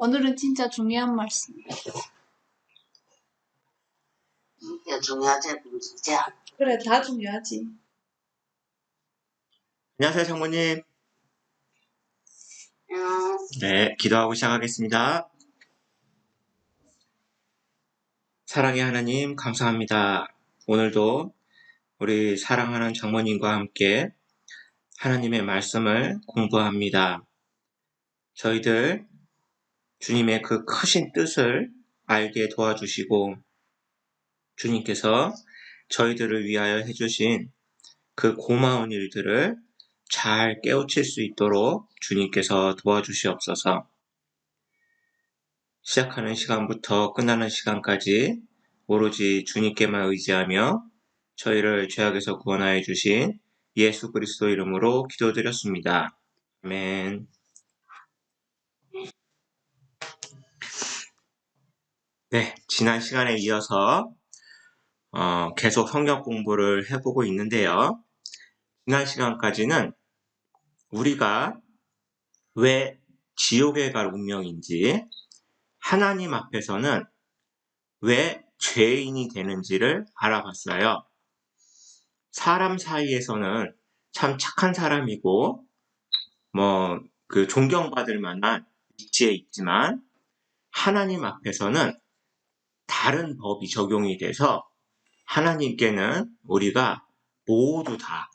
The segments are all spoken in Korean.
오늘은 진짜 중요한 말씀이에요. 진짜 중요하지, 진짜. 그래, 다 중요하지. 안녕하세요, 장모님. 네, 기도하고 시작하겠습니다. 사랑의 하나님, 감사합니다. 오늘도 우리 사랑하는 장모님과 함께 하나님의 말씀을 공부합니다. 저희들 주님의 그 크신 뜻을 알게 도와주시고 주님께서 저희들을 위하여 해주신 그 고마운 일들을 잘 깨우칠 수 있도록 주님께서 도와주시옵소서. 시작하는 시간부터 끝나는 시간까지 오로지 주님께만 의지하며 저희를 죄악에서 구원하여 주신 예수 그리스도 이름으로 기도드렸습니다. 아멘. 네, 지난 시간에 이어서 계속 성경 공부를 해보고 있는데요. 지난 시간까지는 우리가 왜 지옥에 갈 운명인지, 하나님 앞에서는 왜 죄인이 되는지를 알아봤어요. 사람 사이에서는 참 착한 사람이고 존경받을 만한 위치에 있지만 하나님 앞에서는 다른 법이 적용이 돼서 하나님께는 우리가 모두 다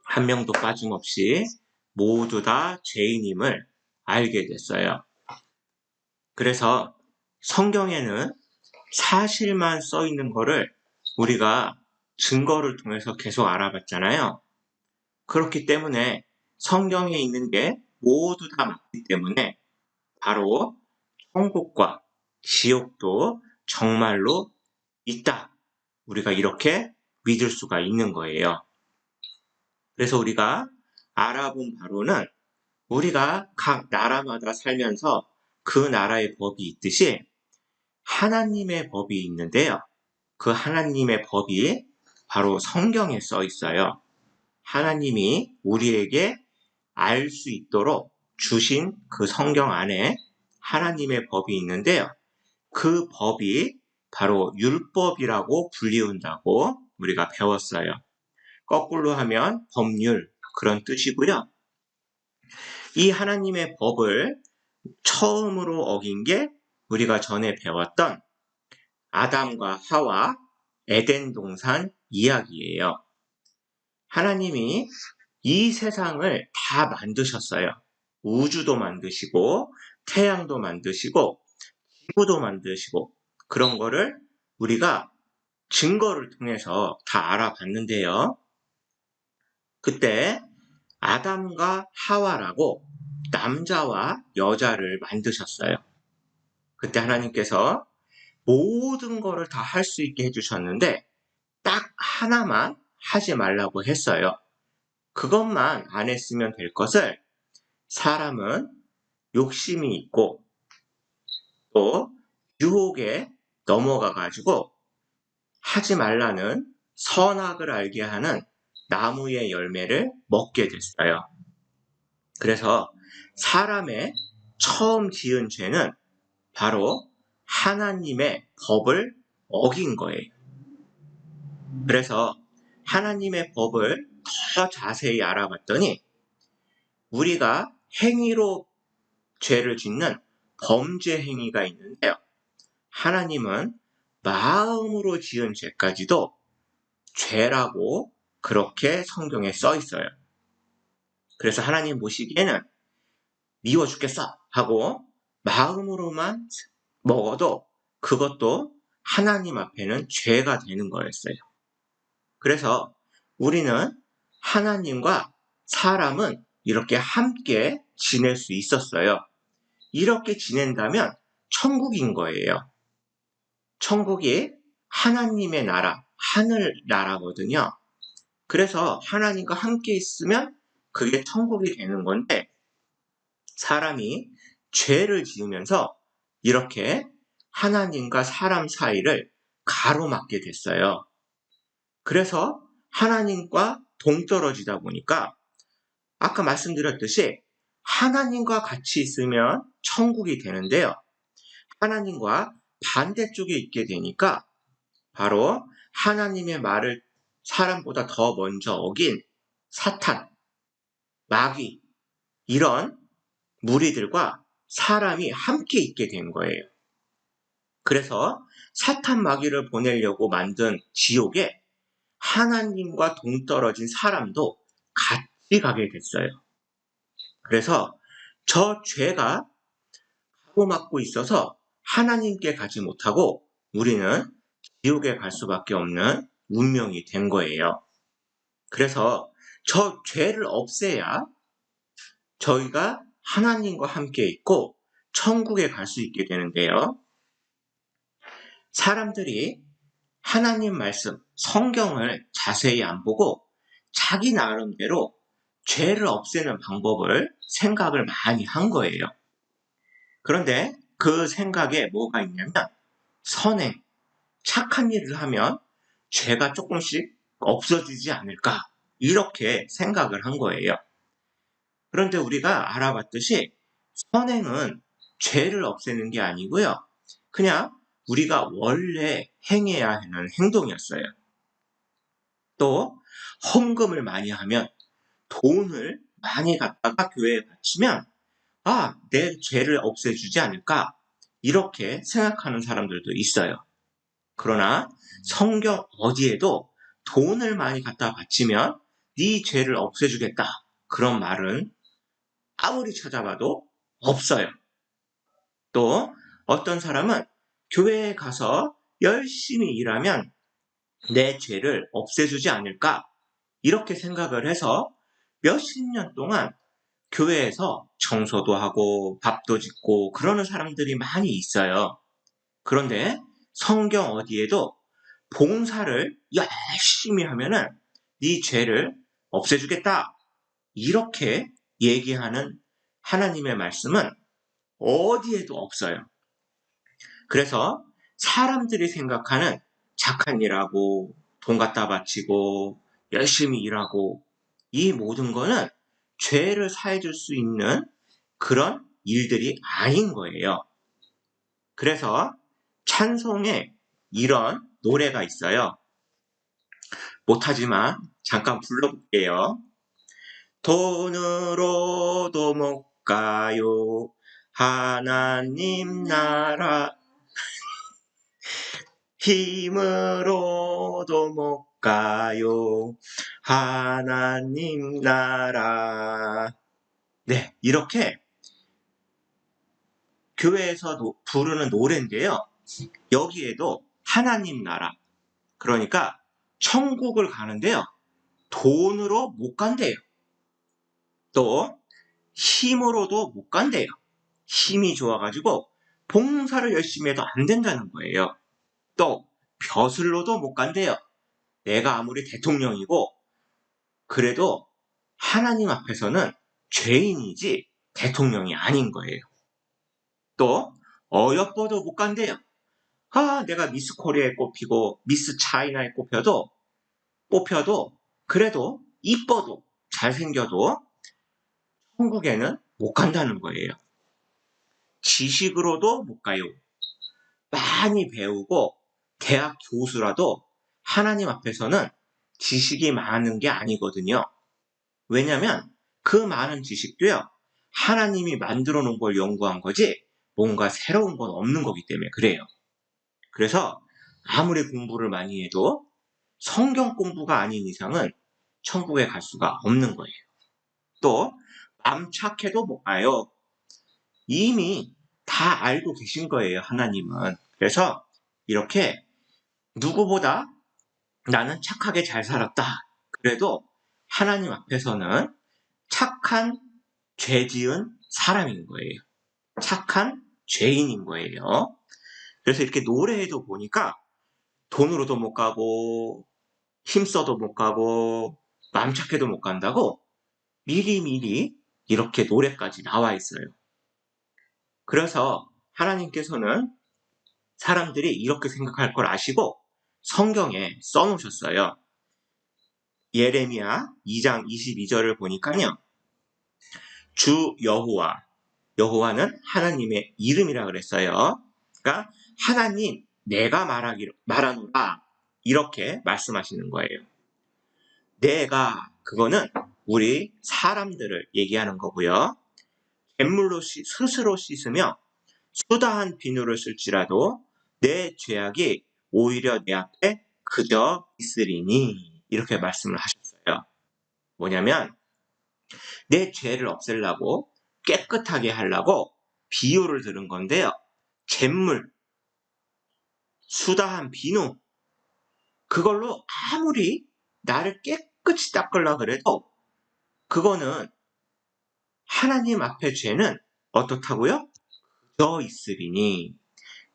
한 명도 빠짐없이 모두 다 죄인임을 알게 됐어요. 그래서 성경에는 사실만 써 있는 거를 우리가 증거를 통해서 계속 알아봤잖아요. 그렇기 때문에 성경에 있는 게 모두 다 맞기 때문에 바로 천국과 지옥도 정말로 있다. 우리가 이렇게 믿을 수가 있는 거예요. 그래서 우리가 알아본 바로는 우리가 각 나라마다 살면서 그 나라의 법이 있듯이 하나님의 법이 있는데요. 그 하나님의 법이 바로 성경에 써 있어요. 하나님이 우리에게 알 수 있도록 주신 그 성경 안에 하나님의 법이 있는데요. 그 법이 바로 율법이라고 불리운다고 우리가 배웠어요. 거꾸로 하면 법률, 그런 뜻이고요. 이 하나님의 법을 처음으로 어긴 게 우리가 전에 배웠던 아담과 하와 에덴 동산 이야기예요. 하나님이 이 세상을 다 만드셨어요. 우주도 만드시고 태양도 만드시고 지구도 만드시고 그런 거를 우리가 증거를 통해서 다 알아봤는데요. 그때 아담과 하와라고 남자와 여자를 만드셨어요. 그때 하나님께서 모든 거를 다 할 수 있게 해주셨는데 딱 하나만 하지 말라고 했어요. 그것만 안 했으면 될 것을 사람은 욕심이 있고 또 유혹에 넘어가가지고 하지 말라는 선악을 알게 하는 나무의 열매를 먹게 됐어요. 그래서 사람의 처음 지은 죄는 바로 하나님의 법을 어긴 거예요. 그래서 하나님의 법을 더 자세히 알아봤더니 우리가 행위로 죄를 짓는 범죄 행위가 있는데요. 하나님은 마음으로 지은 죄까지도 죄라고 그렇게 성경에 써 있어요. 그래서 하나님 보시기에는 미워 죽겠어 하고 마음으로만 먹어도 그것도 하나님 앞에는 죄가 되는 거였어요. 그래서 우리는 하나님과 사람은 이렇게 함께 지낼 수 있었어요. 이렇게 지낸다면 천국인 거예요. 천국이 하나님의 나라, 하늘 나라거든요. 그래서 하나님과 함께 있으면 그게 천국이 되는 건데 사람이 죄를 지으면서 이렇게 하나님과 사람 사이를 가로막게 됐어요. 그래서 하나님과 동떨어지다 보니까 아까 말씀드렸듯이 하나님과 같이 있으면 천국이 되는데요. 하나님과 반대쪽에 있게 되니까 바로 하나님의 말을 사람보다 더 먼저 어긴 사탄, 마귀, 이런 무리들과 사람이 함께 있게 된 거예요. 그래서 사탄 마귀를 보내려고 만든 지옥에 하나님과 동떨어진 사람도 같이 가게 됐어요. 그래서 저 죄가 가로막고 있어서 하나님께 가지 못하고 우리는 지옥에 갈 수밖에 없는 운명이 된 거예요. 그래서 저 죄를 없애야 저희가 하나님과 함께 있고 천국에 갈 수 있게 되는데요. 사람들이 하나님 말씀, 성경을 자세히 안 보고 자기 나름대로 죄를 없애는 방법을 생각을 많이 한 거예요. 그런데 그 생각에 뭐가 있냐면 선행, 착한 일을 하면 죄가 조금씩 없어지지 않을까 이렇게 생각을 한 거예요. 그런데 우리가 알아봤듯이 선행은 죄를 없애는 게 아니고요. 그냥 우리가 원래 행해야 하는 행동이었어요. 또 헌금을 많이 하면 돈을 많이 갖다가 교회에 바치면 내 죄를 없애주지 않을까 이렇게 생각하는 사람들도 있어요. 그러나 성경 어디에도 돈을 많이 갖다 바치면 네 죄를 없애주겠다 그런 말은 아무리 찾아봐도 없어요. 또 어떤 사람은 교회에 가서 열심히 일하면 내 죄를 없애주지 않을까 이렇게 생각을 해서 몇십 년 동안 교회에서 청소도 하고 밥도 짓고 그러는 사람들이 많이 있어요. 그런데 성경 어디에도 봉사를 열심히 하면은 네 죄를 없애주겠다 이렇게 얘기하는 하나님의 말씀은 어디에도 없어요. 그래서 사람들이 생각하는 착한 일하고 돈 갖다 바치고 열심히 일하고 이 모든 거는 죄를 사해줄 수 있는 그런 일들이 아닌 거예요. 그래서 찬송에 이런 노래가 있어요. 못하지만 잠깐 불러볼게요. 돈으로도 못 가요. 하나님 나라. 힘으로도 못 가요. 하나님 나라. 네, 이렇게 교회에서 부르는 노래인데요. 여기에도 하나님 나라, 그러니까 천국을 가는데요. 돈으로 못 간대요. 또 힘으로도 못 간대요. 힘이 좋아가지고 봉사를 열심히 해도 안 된다는 거예요. 또 벼슬로도 못 간대요. 내가 아무리 대통령이고 그래도 하나님 앞에서는 죄인이지 대통령이 아닌 거예요. 또 어여뻐도 못 간대요. 내가 미스 코리아에 꼽히고 미스 차이나에 뽑혀도 그래도 이뻐도 잘생겨도 천국에는 못 간다는 거예요. 지식으로도 못 가요. 많이 배우고 대학 교수라도 하나님 앞에서는 지식이 많은 게 아니거든요. 왜냐면 그 많은 지식도요. 하나님이 만들어 놓은 걸 연구한 거지 뭔가 새로운 건 없는 거기 때문에 그래요. 그래서 아무리 공부를 많이 해도 성경 공부가 아닌 이상은 천국에 갈 수가 없는 거예요. 또 맘 착해도 못 가요. 이미 다 알고 계신 거예요, 하나님은. 그래서 이렇게 누구보다 나는 착하게 잘 살았다. 그래도 하나님 앞에서는 착한 죄 지은 사람인 거예요. 착한 죄인인 거예요. 그래서 이렇게 노래에도 보니까 돈으로도 못 가고 힘써도 못 가고 마음 착해도 못 간다고 미리미리 이렇게 노래까지 나와 있어요. 그래서 하나님께서는 사람들이 이렇게 생각할 걸 아시고 성경에 써놓으셨어요. 예레미야 2장 22절을 보니까요. 주 여호와. 여호와는 하나님의 이름이라 그랬어요. 그러니까 하나님 내가 말하노라 이렇게 말씀하시는 거예요. 내가 그거는 우리 사람들을 얘기하는 거고요. 잿물로 스스로 씻으며 수다한 비누를 쓸지라도 내 죄악이 오히려 내 앞에 그저 있으리니 이렇게 말씀을 하셨어요. 뭐냐면 내 죄를 없애려고 깨끗하게 하려고 비유를 들은 건데요. 잿물, 수다한 비누 그걸로 아무리 나를 깨끗이 닦으려 그래도 그거는 하나님 앞에 죄는 어떻다고요? 그저 있으리니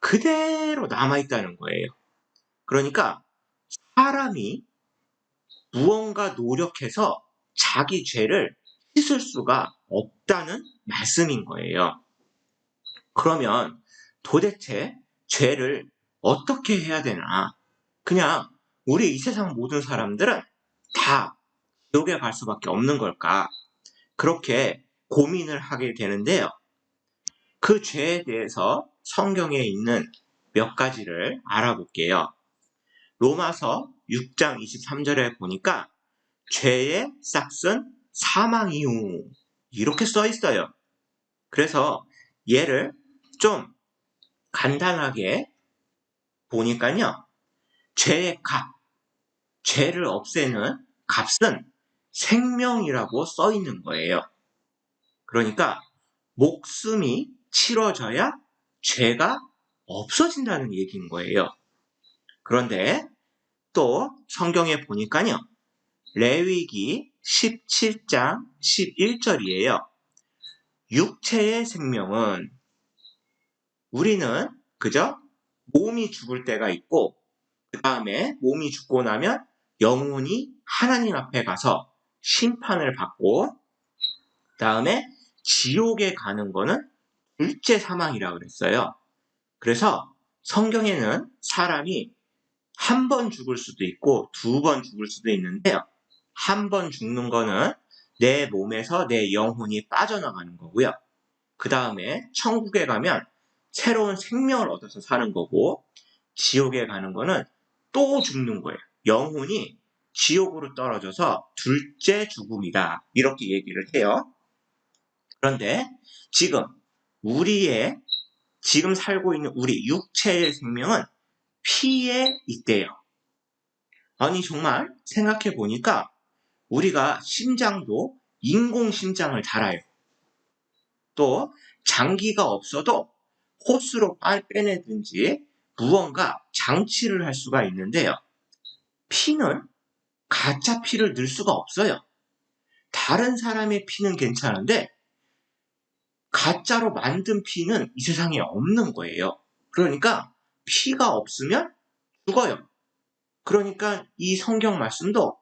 그대로 남아있다는 거예요. 그러니까 사람이 무언가 노력해서 자기 죄를 씻을 수가 없다는 말씀인 거예요. 그러면 도대체 죄를 어떻게 해야 되나? 그냥 우리 이 세상 모든 사람들은 다 지옥에 갈 수밖에 없는 걸까? 그렇게 고민을 하게 되는데요. 그 죄에 대해서 성경에 있는 몇 가지를 알아볼게요. 로마서 6장 23절에 보니까 죄의 싹은 사망이요 이렇게 써 있어요. 그래서 얘를 좀 간단하게 보니까요. 죄의 값, 죄를 없애는 값은 생명이라고 써 있는 거예요. 그러니까 목숨이 치러져야 죄가 없어진다는 얘기인 거예요. 그런데 또 성경에 보니까요. 레위기 17장 11절이에요. 육체의 생명은 우리는 그저 몸이 죽을 때가 있고 그 다음에 몸이 죽고 나면 영혼이 하나님 앞에 가서 심판을 받고 그 다음에 지옥에 가는 거는 둘째 사망이라고 그랬어요. 그래서 성경에는 사람이 한 번 죽을 수도 있고 두 번 죽을 수도 있는데요. 한 번 죽는 거는 내 몸에서 내 영혼이 빠져나가는 거고요. 그 다음에 천국에 가면 새로운 생명을 얻어서 사는 거고 지옥에 가는 거는 또 죽는 거예요. 영혼이 지옥으로 떨어져서 둘째 죽음이다. 이렇게 얘기를 해요. 그런데 지금 지금 살고 있는 우리 육체의 생명은 피에 있대요. 아니 정말 생각해 보니까 우리가 심장도 인공심장을 달아요. 또 장기가 없어도 호스로 빼내든지 무언가 장치를 할 수가 있는데요. 피는 가짜 피를 넣을 수가 없어요. 다른 사람의 피는 괜찮은데 가짜로 만든 피는 이 세상에 없는 거예요. 그러니까 피가 없으면 죽어요. 그러니까 이 성경 말씀도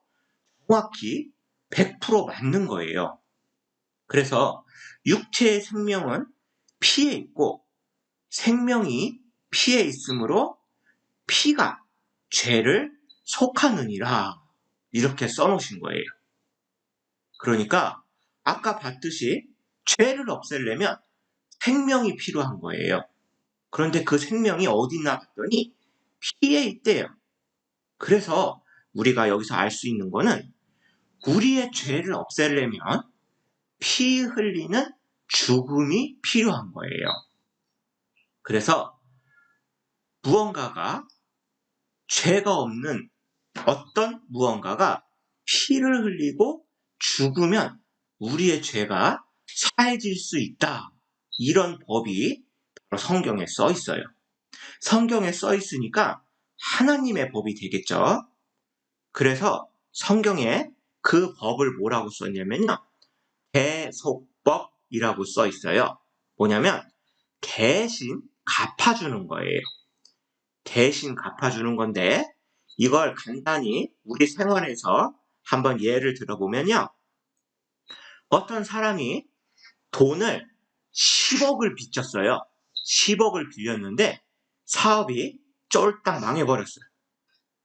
정확히 100% 맞는 거예요. 그래서 육체의 생명은 피에 있고 생명이 피에 있으므로 피가 죄를 속하느니라 이렇게 써놓으신 거예요. 그러니까 아까 봤듯이 죄를 없애려면 생명이 필요한 거예요. 그런데 그 생명이 어디 있나 봤더니 피에 있대요. 그래서 우리가 여기서 알 수 있는 거는 우리의 죄를 없애려면 피 흘리는 죽음이 필요한 거예요. 그래서 무언가가 죄가 없는 어떤 무언가가 피를 흘리고 죽으면 우리의 죄가 사해질 수 있다. 이런 법이 바로 성경에 써 있어요. 성경에 써 있으니까 하나님의 법이 되겠죠. 그래서 성경에 그 법을 뭐라고 썼냐면요. 대속법이라고 써 있어요. 뭐냐면 대신 갚아주는 거예요. 대신 갚아주는 건데 이걸 간단히 우리 생활에서 한번 예를 들어보면요. 어떤 사람이 돈을 10억을 빚졌어요. 10억을 빌렸는데 사업이 쫄딱 망해버렸어요.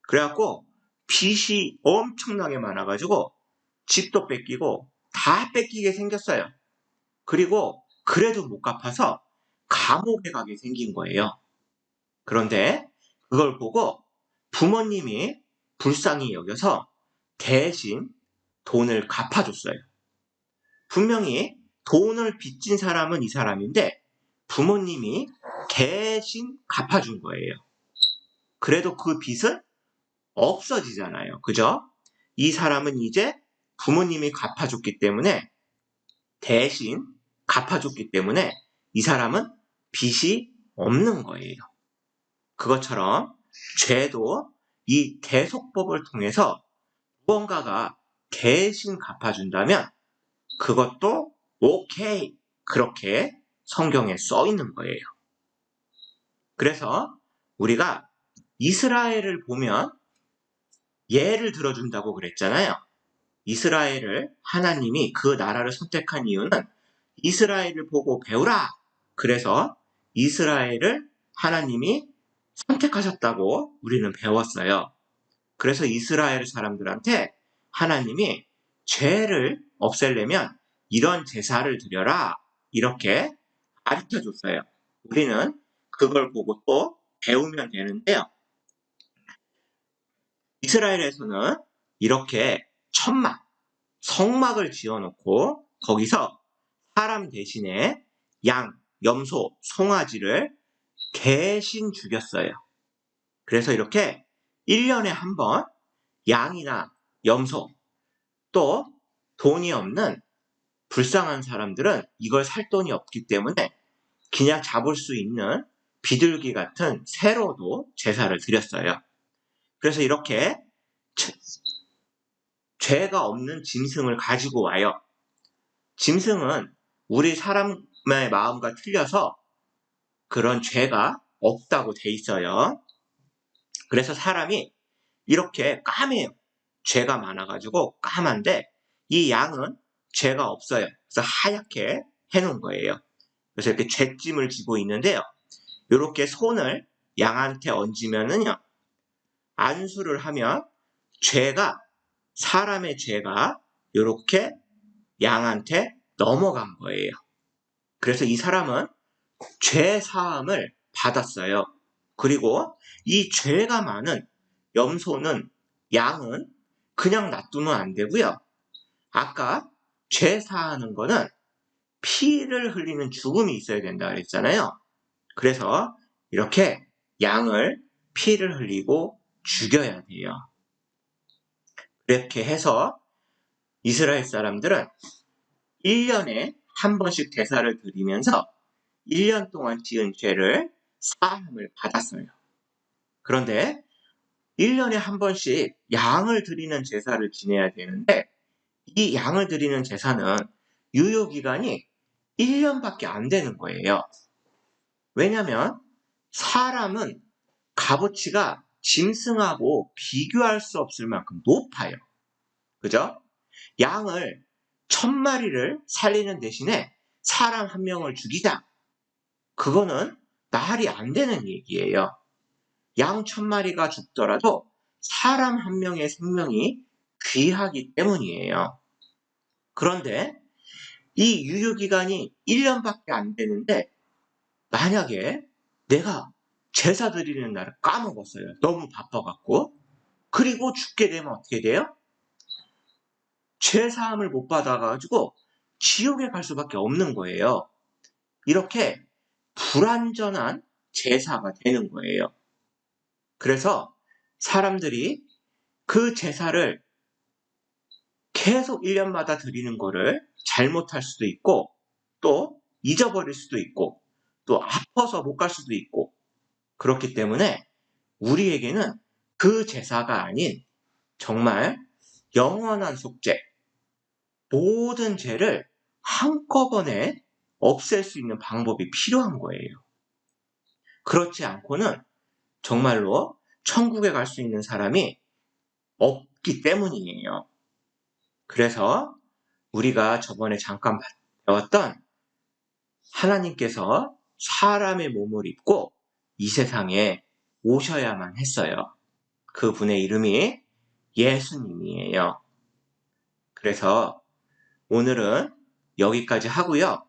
그래갖고 빚이 엄청나게 많아가지고 집도 뺏기고 다 뺏기게 생겼어요. 그리고 그래도 못 갚아서 감옥에 가게 생긴 거예요. 그런데 그걸 보고 부모님이 불쌍히 여겨서 대신 돈을 갚아줬어요. 분명히 돈을 빚진 사람은 이 사람인데 부모님이 대신 갚아준 거예요. 그래도 그 빚은 없어지잖아요. 그죠? 이 사람은 이제 부모님이 갚아줬기 때문에 대신 갚아줬기 때문에 이 사람은 빚이 없는 거예요. 그것처럼 죄도 이 대속법을 통해서 무언가가 대신 갚아준다면 그것도 오케이 그렇게 성경에 써 있는 거예요. 그래서 우리가 이스라엘을 보면 예를 들어준다고 그랬잖아요. 이스라엘을 하나님이 그 나라를 선택한 이유는 이스라엘을 보고 배우라. 그래서 이스라엘을 하나님이 선택하셨다고 우리는 배웠어요. 그래서 이스라엘 사람들한테 하나님이 죄를 없애려면 이런 제사를 드려라. 이렇게 가르쳐줬어요. 우리는 그걸 보고 또 배우면 되는데요. 이스라엘에서는 이렇게 천막, 성막을 지어놓고 거기서 사람 대신에 양, 염소, 송아지를 대신 죽였어요. 그래서 이렇게 1년에 한 번 양이나 염소, 또 돈이 없는 불쌍한 사람들은 이걸 살 돈이 없기 때문에 그냥 잡을 수 있는 비둘기 같은 새로도 제사를 드렸어요. 그래서 이렇게 죄가 없는 짐승을 가지고 와요. 짐승은 우리 사람의 마음과 틀려서 그런 죄가 없다고 돼 있어요. 그래서 사람이 이렇게 까매요. 죄가 많아가지고 까만데 이 양은 죄가 없어요. 그래서 하얗게 해놓은 거예요. 그래서 이렇게 죄짐을 지고 있는데요. 이렇게 손을 양한테 얹으면은요. 안수를 하면 사람의 죄가 이렇게 양한테 넘어간 거예요. 그래서 이 사람은 죄 사함을 받았어요. 그리고 이 죄가 많은 염소는 양은 그냥 놔두면 안 되고요. 아까 죄 사하는 거는 피를 흘리는 죽음이 있어야 된다 그랬잖아요. 그래서 이렇게 양을 피를 흘리고 죽여야 돼요. 이렇게 해서 이스라엘 사람들은 1년에 한 번씩 제사를 드리면서 1년 동안 지은 죄를 사함을 받았어요. 그런데 1년에 한 번씩 양을 드리는 제사를 지내야 되는데 이 양을 드리는 제사는 유효기간이 1년밖에 안 되는 거예요. 왜냐하면 사람은 값어치가 짐승하고 비교할 수 없을 만큼 높아요. 그죠? 양을 1000마리를 살리는 대신에 사람 한 명을 죽이자. 그거는 말이 안 되는 얘기예요. 양 1000마리가 죽더라도 사람 한 명의 생명이 귀하기 때문이에요. 그런데 이 유효기간이 1년밖에 안 되는데 만약에 내가 제사 드리는 날을 까먹었어요. 너무 바빠갖고. 그리고 죽게 되면 어떻게 돼요? 죄사함을 못 받아가지고 지옥에 갈 수밖에 없는 거예요. 이렇게 불완전한 제사가 되는 거예요. 그래서 사람들이 그 제사를 계속 1년마다 드리는 거를 잘못할 수도 있고 또 잊어버릴 수도 있고 또 아파서 못 갈 수도 있고 그렇기 때문에 우리에게는 그 제사가 아닌 정말 영원한 속죄, 모든 죄를 한꺼번에 없앨 수 있는 방법이 필요한 거예요. 그렇지 않고는 정말로 천국에 갈 수 있는 사람이 없기 때문이에요. 그래서 우리가 저번에 잠깐 배웠던 하나님께서 사람의 몸을 입고 이 세상에 오셔야만 했어요. 그분의 이름이 예수님이에요. 그래서 오늘은 여기까지 하고요.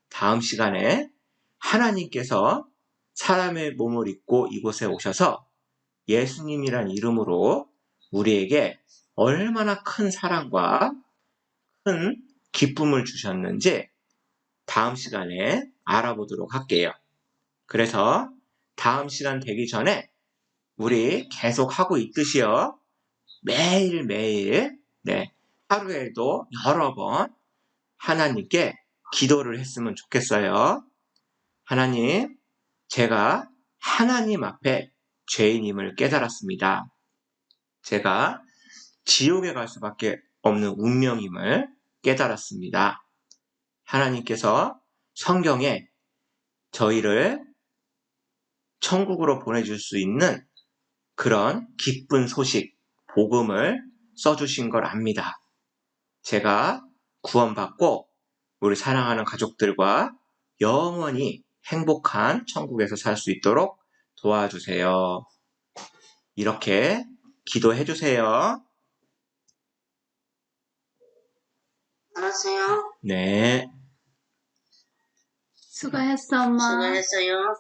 다음 시간에 하나님께서 사람의 몸을 입고 이곳에 오셔서 예수님이란 이름으로 우리에게 얼마나 큰 사랑과 큰 기쁨을 주셨는지 다음 시간에 알아보도록 할게요. 그래서 다음 시간 되기 전에 우리 계속 하고 있듯이요. 매일매일, 하루에도 여러 번 하나님께 기도를 했으면 좋겠어요. 하나님, 제가 하나님 앞에 죄인임을 깨달았습니다. 제가 지옥에 갈 수밖에 없는 운명임을 깨달았습니다. 하나님께서 성경에 저희를 천국으로 보내줄 수 있는 그런 기쁜 소식, 복음을 써주신 걸 압니다. 제가 구원받고 우리 사랑하는 가족들과 영원히 행복한 천국에서 살 수 있도록 도와주세요. 이렇게 기도해 주세요. 알았어요. 네. 수고했어, 엄마. 수고했어요.